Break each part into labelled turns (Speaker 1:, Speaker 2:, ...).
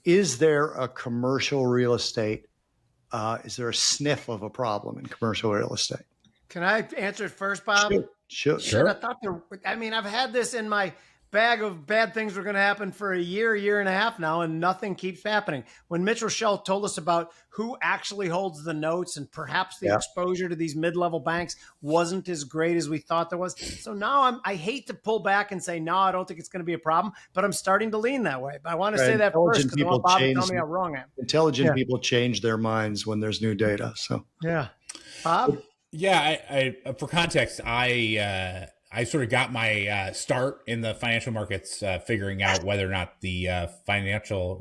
Speaker 1: is there a commercial real estate? Is there a sniff of a problem in commercial real estate?
Speaker 2: Can I answer it first, Bob?
Speaker 1: Sure.
Speaker 2: I thought I've had this in my bag of bad things were going to happen for a year and a half now, and nothing keeps happening. When Mitch Rochelle told us about who actually holds the notes and perhaps the exposure to these mid-level banks wasn't as great as we thought there was. So now I hate to pull back and say, no, I don't think it's going to be a problem, but I'm starting to lean that way. But I want to say that first because I want Bob to tell me how wrong I am.
Speaker 1: Intelligent people change their minds when there's new data. So
Speaker 2: yeah. Bob?
Speaker 3: Yeah, I for context, I sort of got my start in the financial markets, figuring out whether or not the financial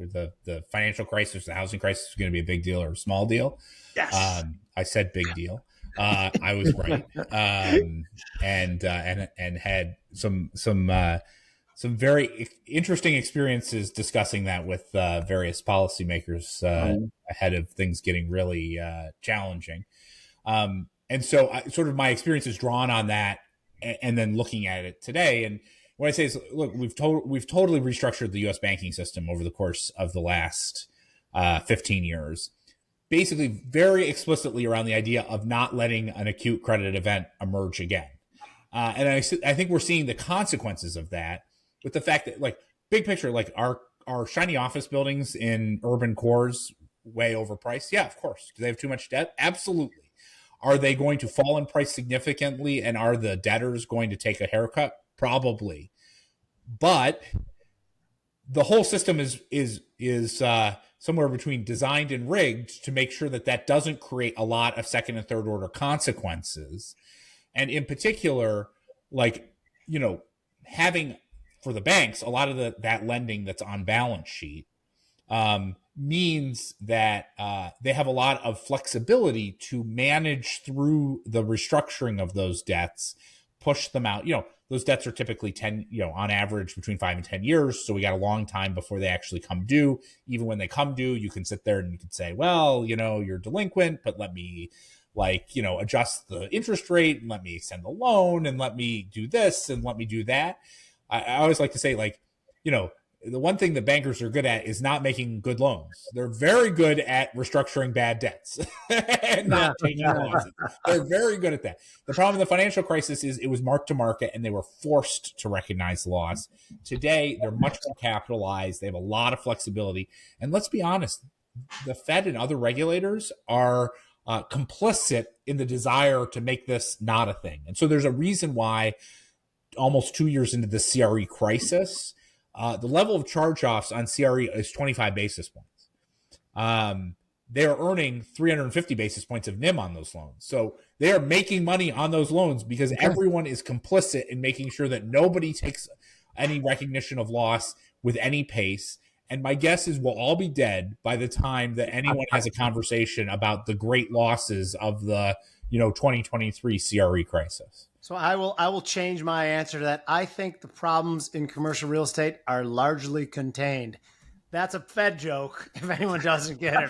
Speaker 3: crisis, the housing crisis, was going to be a big deal or a small deal.
Speaker 2: Yes,
Speaker 3: I said big deal. I was right, and had some very interesting experiences discussing that with various policymakers ahead of things getting really challenging. And so my experience is drawn on that and then looking at it today. And what I say is, look, we've totally restructured the U.S. banking system over the course of the last 15 years, basically very explicitly around the idea of not letting an acute credit event emerge again. And I think we're seeing the consequences of that with the fact that, like, big picture, like our shiny office buildings in urban cores way overpriced. Yeah, of course. Do they have too much debt? Absolutely. Are they going to fall in price significantly, and are the debtors going to take a haircut? Probably. But the whole system is somewhere between designed and rigged to make sure that doesn't create a lot of second and third order consequences. And in particular, like, having for the banks, a lot of that lending that's on balance sheet means that they have a lot of flexibility to manage through the restructuring of those debts, push them out. Those debts are typically 10, on average between 5 and 10 years. So we got a long time before they actually come due. Even when they come due, you can sit there and you can say, well, you're delinquent, but let me adjust the interest rate and let me extend the loan and let me do this and let me do that. I always like to say, the one thing that bankers are good at is not making good loans. They're very good at restructuring bad debts and not taking loans. They're very good at that. The problem in the financial crisis is it was mark to market and they were forced to recognize loss. Today, they're much more capitalized. They have a lot of flexibility. And let's be honest, the Fed and other regulators are complicit in the desire to make this not a thing. And so there's a reason why almost 2 years into the CRE crisis, the level of charge-offs on CRE is 25 basis points. They're earning 350 basis points of NIM on those loans. So they are making money on those loans because everyone is complicit in making sure that nobody takes any recognition of loss with any pace. And my guess is we'll all be dead by the time that anyone has a conversation about the great losses of the 2023 CRE crisis.
Speaker 2: So I will change my answer to that. I think the problems in commercial real estate are largely contained. That's a Fed joke, if anyone doesn't get it,